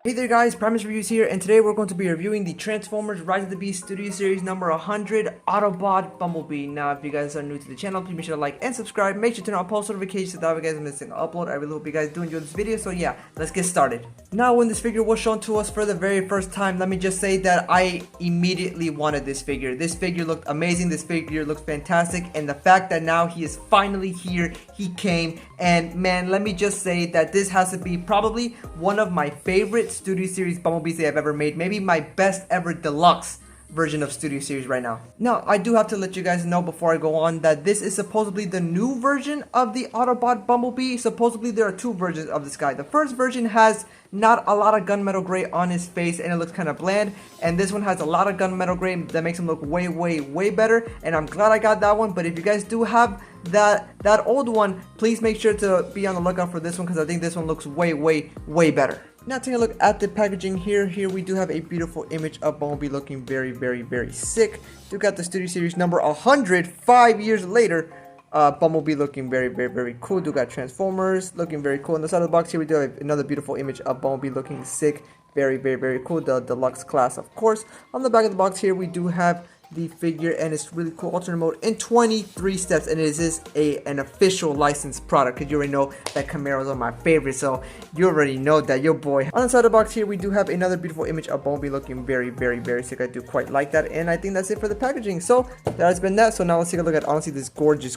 Hey there guys, Primus Reviews here, and today we're going to be reviewing the Transformers Rise of the Beast Studio Series number 100, Autobot Bumblebee. Now, if you guys are new to the channel, please make sure to like and subscribe. Make sure to turn on post notifications so that way you guys are missing an upload. I really hope you guys do enjoy this video, so yeah, let's get started. Now, when this figure was shown to us for the very first time, let me just say that I immediately wanted this figure. This figure looked amazing, this figure looks fantastic, and the fact that now he is finally here, he came, and man, let me just say that this has to be probably one of my favorite Studio Series Bumblebees they have ever made. Maybe my best ever deluxe version of Studio Series right now. Now, I do have to let you guys know before I go on that this is supposedly the new version of the Autobot Bumblebee. Supposedly there are two versions of this guy. The first version has not a lot of gunmetal gray on his face and it looks kind of bland, and this one has a lot of gunmetal gray that makes him look way better, and I'm glad I got that one. But if you guys do have that old one, please make sure to be on the lookout for this one, because I think this one looks way better. Now, taking a look at the packaging here we do have a beautiful image of Bumblebee looking very sick. We got the Studio Series number 100 5 years later. Bumblebee looking very cool. Do got Transformers looking very cool. On the side of the box here we do have another beautiful image of Bumblebee looking sick, very cool. The deluxe class, of course. On the back of the box here we do have the figure, and it's really cool. Alternate mode in 23 steps, and it is an official licensed product, because you already know that Camaros are my favorite, so you already know that your boy. On the side of the box here we do have another beautiful image of Bumblebee looking very sick. I do quite like that, and I think that's it for the packaging. So that has been that. So now let's take a look at honestly this gorgeous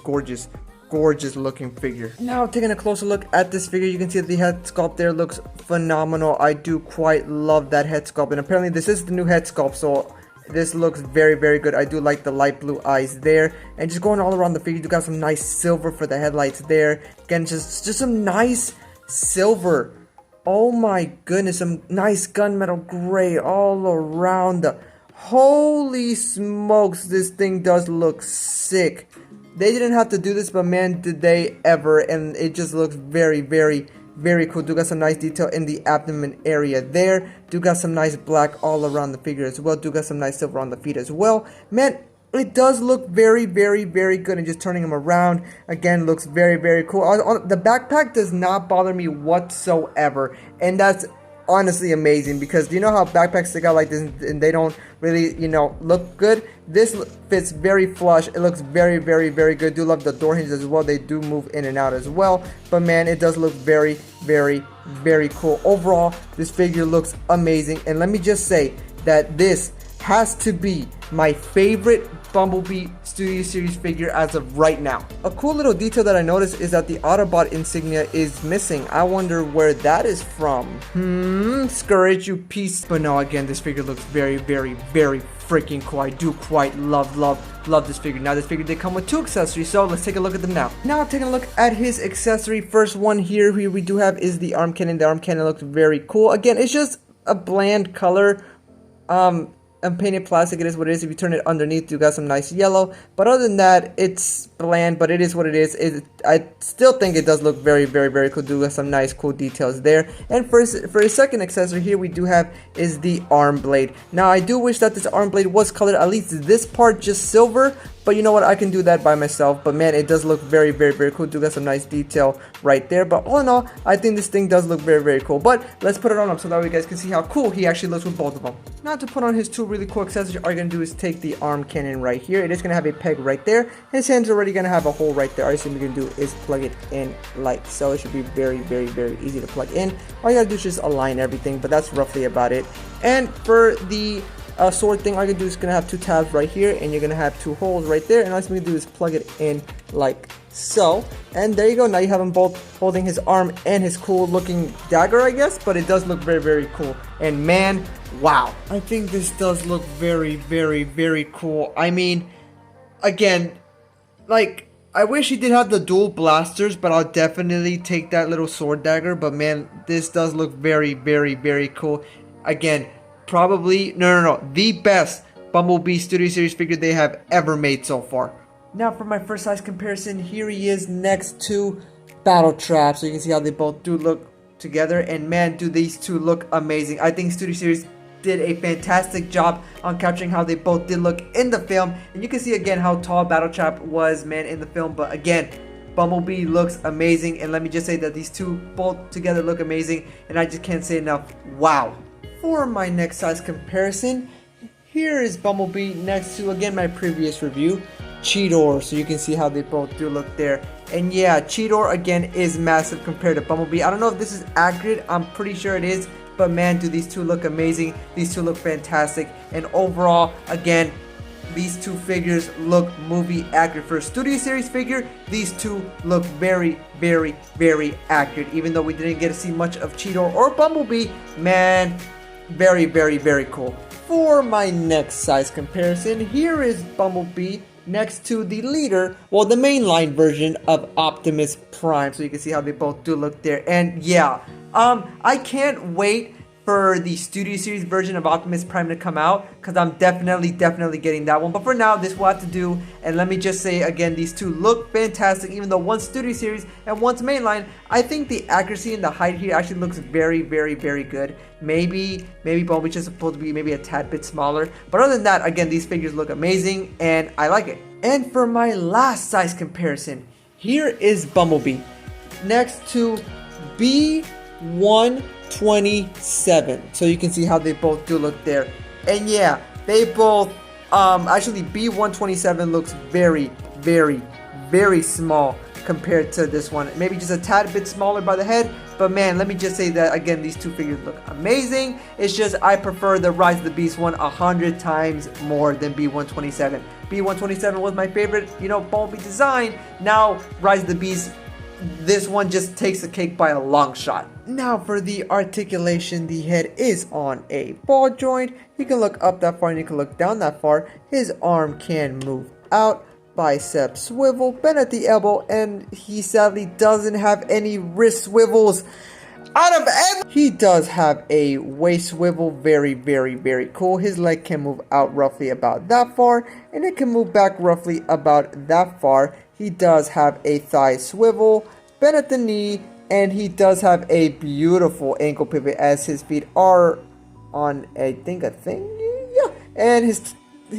looking figure. Now, taking a closer look at this figure, you can see that the head sculpt there looks phenomenal. I do quite love that head sculpt, and apparently this is the new head sculpt, so this looks very good. I do like the light blue eyes there, and just going all around the figure, you got some nice silver for the headlights there. Again, just some nice silver. Oh my goodness, some nice gunmetal gray all around. Holy smokes, this thing does look sick. They didn't have to do this, but man, did they ever. And it just looks very cool. Do got some nice detail in the abdomen area there. Do got some nice black all around the figure as well. Do got some nice silver on the feet as well. Man, it does look very good. And just turning him around again looks very cool. The backpack does not bother me whatsoever, and that's honestly amazing, because you know how backpacks stick out like this and they don't really, you know, look good. This fits very flush. It looks very good. Do love the door hinges as well. They do move in and out as well, but man, it does look very cool. Overall, this figure looks amazing, and let me just say that this has to be my favorite Bumblebee Studio Series figure as of right now. A cool little detail that I noticed is that the Autobot insignia is missing. I wonder where that is from. Scourge, you piece. But no, again, this figure looks very freaking cool. I do quite love this figure. Now, this figure did come with two accessories, so let's take a look at them now. Now, taking a look at his accessory, first one here we do have is the arm cannon. The arm cannon looks very cool. Again, it's just a bland color. And painted plastic, it is what it is. If you turn it underneath, you got some nice yellow, but other than that, it's bland, but it is what it is. I still think it does look very cool. Do got some nice cool details there. And for his second accessory here we do have is the arm blade. Now, I do wish that this arm blade was colored, at least this part just silver, but you know what, I can do that by myself. But man, it does look very cool. Do got some nice detail right there. But all in all, I think this thing does look very cool. But let's put it on him so that way you guys can see how cool he actually looks with both of them. Now, to put on his two really cool accessories, all you're gonna do is take the arm cannon right here. It is gonna have a peg right there. His hand's already gonna have a hole right there. All you're gonna do is plug it in like so. It should be very easy to plug in. All you gotta do is just align everything, but that's roughly about it. And for the sword thing, all you can do is gonna have two tabs right here, and you're gonna have two holes right there, and all you're gonna do is plug it in like so, and there you go. Now you have them both holding his arm and his cool looking dagger, I guess, but it does look very cool. And man, wow, I think this does look very cool. I mean, again, like, I wish he did have the dual blasters, but I'll definitely take that little sword dagger. But man, this does look very cool. Again, probably no, the best Bumblebee Studio Series figure they have ever made so far. Now, for my first size comparison, here he is next to Battle Trap, so you can see how they both do look together, and man, do these two look amazing. I think Studio Series did a fantastic job on capturing how they both did look in the film, and you can see again how tall Battle Trap was, man, in the film. But again, Bumblebee looks amazing, and let me just say that these two both together look amazing, and I just can't say enough. Wow. For my next size comparison, here is Bumblebee next to, again, my previous review, Cheetor. So you can see how they both do look there. And yeah, Cheetor again is massive compared to Bumblebee. I don't know if this is accurate, I'm pretty sure it is, but man, do these two look amazing. These two look fantastic, and overall, again, these two figures look movie accurate. For a Studio Series figure, these two look very, very, very accurate. Even though we didn't get to see much of Cheetor or Bumblebee, man, very, very, very cool. For my next size comparison, here is Bumblebee next to the leader, well, the mainline version of Optimus Prime. So you can see how they both do look there. And yeah, I can't wait for the Studio Series version of Optimus Prime to come out, because I'm definitely getting that one. But for now, this will have to do. And let me just say again, these two look fantastic. Even though one's Studio Series and one's mainline, I think the accuracy and the height here actually looks very, very, very good. Maybe Bumblebee's just supposed to be maybe a tad bit smaller, but other than that, again, these figures look amazing and I like it. And for my last size comparison, here is Bumblebee next to B127. So you can see how they both do look there. And yeah, they both actually B127 looks very, very, very small compared to this one. Maybe just a tad bit smaller by the head, but man, let me just say that again, these two figures look amazing. It's just I prefer the Rise of the Beast one 100 times more than B127. B127 was my favorite, you know, Bumblebee design. Now Rise of the Beast, this one just takes the cake by a long shot. Now for the articulation, the head is on a ball joint. You can look up that far and you can look down that far. His arm can move out, bicep swivel, bend at the elbow, and he sadly doesn't have any wrist swivels. He does have a waist swivel, very, very, very cool. His leg can move out roughly about that far, and it can move back roughly about that far. He does have a thigh swivel, bend at the knee, and he does have a beautiful ankle pivot as his feet are on, I think, a thing, yeah, and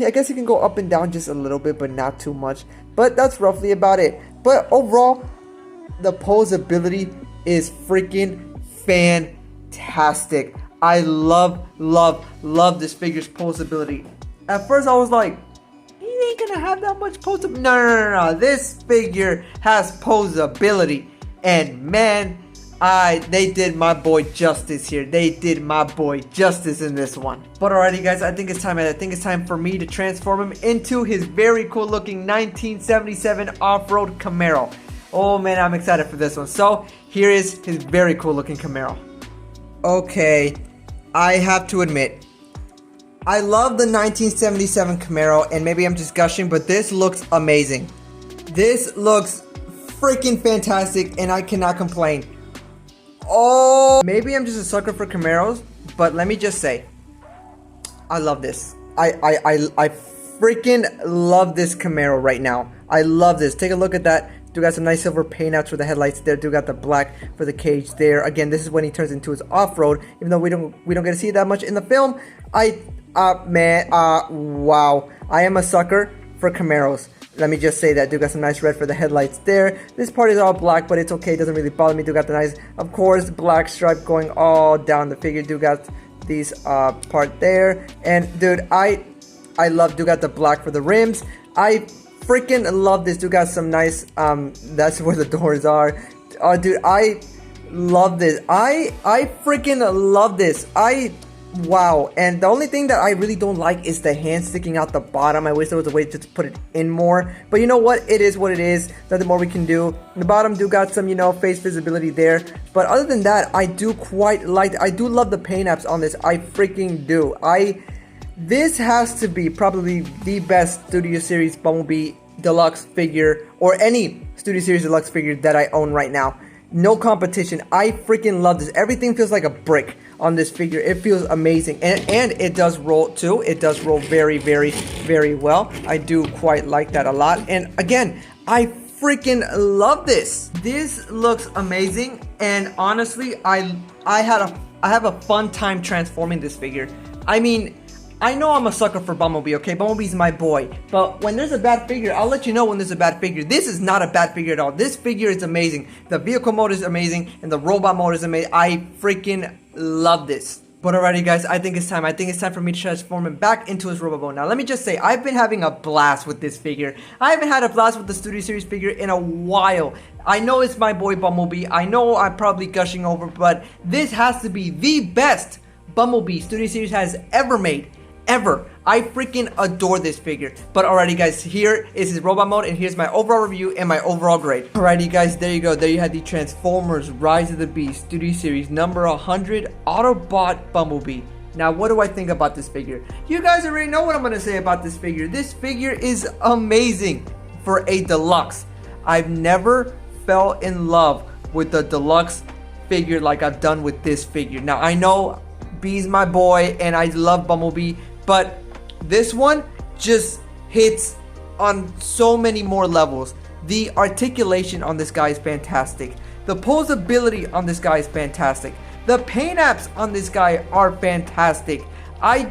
I guess he can go up and down just a little bit, but not too much. But that's roughly about it. But overall, the posability is freaking fantastic. I love this figure's posability. At first, I was like, he ain't gonna have that much posability. No. This figure has posability, and man, they did my boy justice here. They did my boy justice in this one. But alrighty guys, I think it's time for me to transform him into his very cool looking 1977 off-road Camaro. Oh man, I'm excited for this one. So here is his very cool looking Camaro. Okay, I have to admit, I love the 1977 Camaro, and maybe I'm just gushing, but this looks amazing. This looks freaking fantastic, and I cannot complain. Oh, maybe I'm just a sucker for Camaros, but let me just say, I love this. I freaking love this Camaro right now. I love this. Take a look at that. Do got some nice silver paint outs for the headlights there. Do got the black for the cage there. Again, this is when he turns into his off-road. Even though we don't get to see that much in the film. Wow. I am a sucker for Camaros. Let me just say that. Do got some nice red for the headlights there. This part is all black, but it's okay. It doesn't really bother me. Do got the nice, of course, black stripe going all down the figure. Do got these part there. And dude, I love. Do got the black for the rims. I freaking love this. Do got some nice. That's where the doors are. Oh, dude, I love this. I freaking love this. Wow. And the only thing that I really don't like is the hand sticking out the bottom. I wish there was a way to put it in more, but you know what, it is what it is. Nothing more we can do. The bottom do got some, you know, face visibility there, but other than that, I do quite like, I do love the paint apps on this. I freaking do. This has to be probably the best Studio Series Bumblebee deluxe figure, or any Studio Series deluxe figure that I own right now. No competition. I freaking love this. Everything feels like a brick on this figure. It feels amazing, and it does roll too. It does roll very, very, very well. I do quite like that a lot. And again, I freaking love this. This looks amazing, and honestly, I have a fun time transforming this figure. I mean, I know I'm a sucker for Bumblebee, okay? Bumblebee's my boy. But when there's a bad figure, I'll let you know when there's a bad figure. This is not a bad figure at all. This figure is amazing. The vehicle mode is amazing, and the robot mode is amazing. I freaking love this. But alrighty guys, I think it's time. I think it's time for me to transform him back into his robot mode. Now let me just say, I've been having a blast with this figure. I haven't had a blast with the Studio Series figure in a while. I know it's my boy Bumblebee. I know I'm probably gushing over, but this has to be the best Bumblebee Studio Series has ever made. Ever. I freaking adore this figure. But alrighty guys, here is his robot mode, and here's my overall review and my overall grade. Alrighty guys, there you go. There you had the Transformers Rise of the Beast Studio Series number 100 Autobot Bumblebee. Now what do I think about this figure? You guys already know what I'm gonna say about this figure. This figure is amazing for a deluxe. I've never fell in love with the deluxe figure like I've done with this figure. Now I know Bee's my boy and I love Bumblebee, but this one just hits on so many more levels. The articulation on this guy is fantastic. The posability on this guy is fantastic. The paint apps on this guy are fantastic. I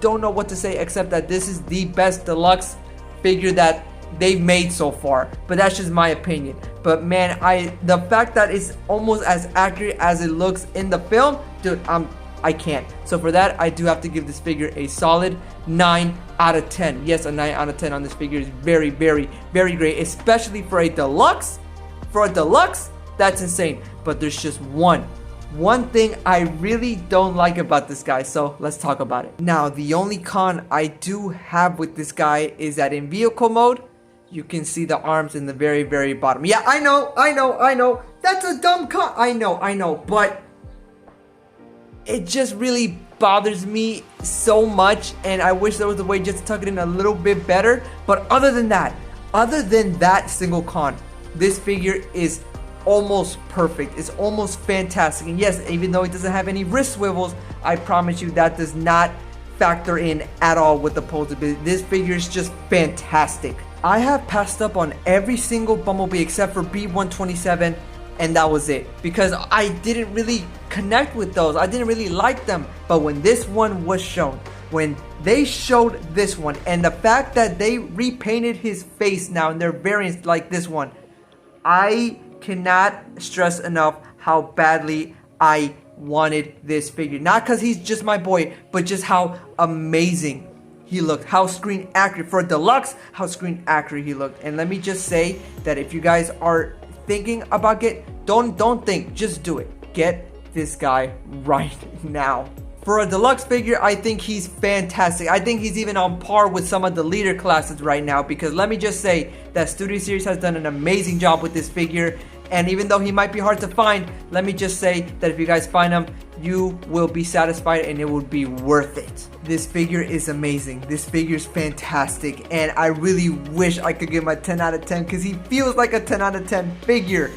don't know what to say except that this is the best deluxe figure that they've made so far, but that's just my opinion. But man, the fact that it's almost as accurate as it looks in the film, dude, I can't. So for that, I do have to give this figure a solid 9 out of 10. Yes, a 9 out of 10 on this figure is very, very, very great, especially for a deluxe. For a deluxe, that's insane. But there's just one thing I really don't like about this guy, so let's talk about it. Now, the only con I do have with this guy is that in vehicle mode, you can see the arms in the very, very bottom. Yeah, I know. That's a dumb con. I know. But it just really bothers me so much, and I wish there was a way just to tuck it in a little bit better. But other than that single con, this figure is almost perfect. It's almost fantastic. And yes, even though it doesn't have any wrist swivels, I promise you that does not factor in at all with the posability. This figure is just fantastic. I have passed up on every single Bumblebee except for B127, and that was it, because I didn't really connect with those. I didn't really like them. But when this one was shown, when they showed this one, and the fact that they repainted his face now in their variants like this one, I cannot stress enough how badly I wanted this figure. Not because he's just my boy, but just how amazing he looked, how screen accurate for a deluxe, how screen accurate he looked. And let me just say that if you guys are thinking about don't think, just do it. Get this guy right now. For a deluxe figure, I think he's fantastic. I think he's even on par with some of the leader classes right now, because let me just say that Studio Series has done an amazing job with this figure. And even though he might be hard to find, let me just say that if you guys find him, you will be satisfied and it would be worth it. This figure is amazing. This figure is fantastic. And I really wish I could give him a 10 out of 10 because he feels like a 10 out of 10 figure.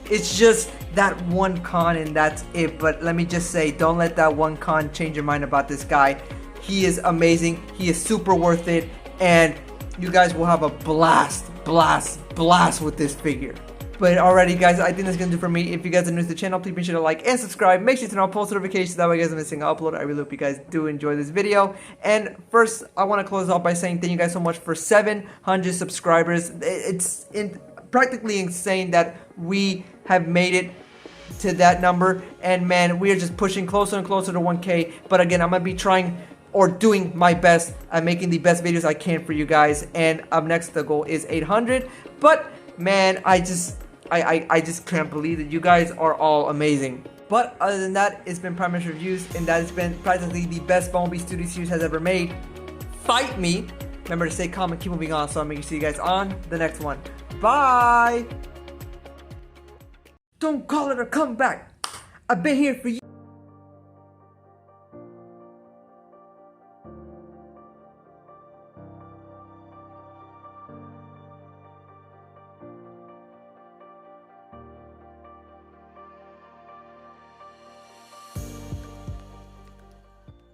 It's just that one con and that's it. But let me just say, don't let that one con change your mind about this guy. He is amazing. He is super worth it. And you guys will have a blast with this figure. But alrighty guys, I think that's gonna do for me. If you guys are new to the channel, please be sure to like and subscribe. Make sure to turn on post notifications, that way you guys are missing an upload. I really hope you guys do enjoy this video. And first, I want to close off by saying thank you guys so much for 700 subscribers. It's practically insane that we have made it to that number. And man, we are just pushing closer and closer to 1K. But again, I'm gonna be trying or doing my best at making the best videos I can for you guys. And up next, the goal is 800. But man, I just can't believe that you guys are all amazing. But other than that, it's been Primus Reviews, and that has been practically the best Bumblebee Studio Series has ever made. Fight me. Remember to stay calm and keep moving on, so I'll make sure to see you guys on the next one. Bye. Don't call it a comeback. I've been here for you.